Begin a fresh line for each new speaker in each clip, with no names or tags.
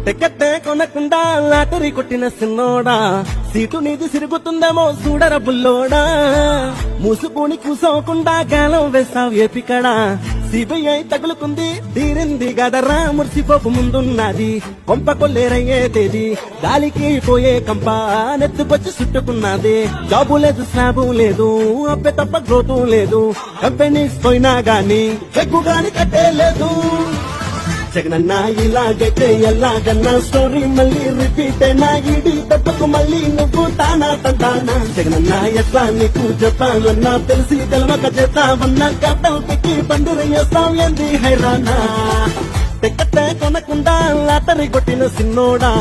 టికెట్టే కొనకుండా లాటరీ కొట్టిన సిన్నోడా సీటు నీది సిరుగుతుందేమో చూడర బుల్లోడా మూసుకుని కూసోకుండా గాలం వేసావు ఏపికడా సిబిఐ తగులుకుంది తీరింది గదరా మురిసిపోకు ముందున్నది కొంప కొల్లేరయ్యే తేది గాలికి పోయే కంప నెత్తుకొచ్చి చుట్టుకున్నది జాబు లేదు స్లాబు లేదు అబ్బే తప్ప గ్రోతు లేదు కంపెనీస్ పోయినా గాని చెక్కు గాని కట్టే లేదు జగనన్నా ఇలాగైతే ఎలాగన్నా స్టోరీ మళ్ళీ రిపీట్ అయినా ఇడి తప్పకు మళ్ళీ నువ్వు తానా తంటానా జగనన్నా ఎట్లా నీకు చెప్పాలన్నా తెలిసి తెలవక చేస్తావన్నా కట్టలు పెట్టి పండుగ చేస్తావు ఏంది హైరానా టికెట్టే కొనకుండా లాటరీ కొట్టిన సిన్నోడా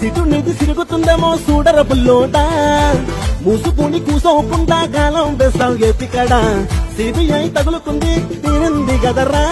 సిటు నీది సిరుగుతుందేమో చూడర బుల్లోడా మూసుకుని కూసోకుండా గాలం వేస్తావు ఏపికడా సిబిఐ తగులుకుంది తీరింది గదరా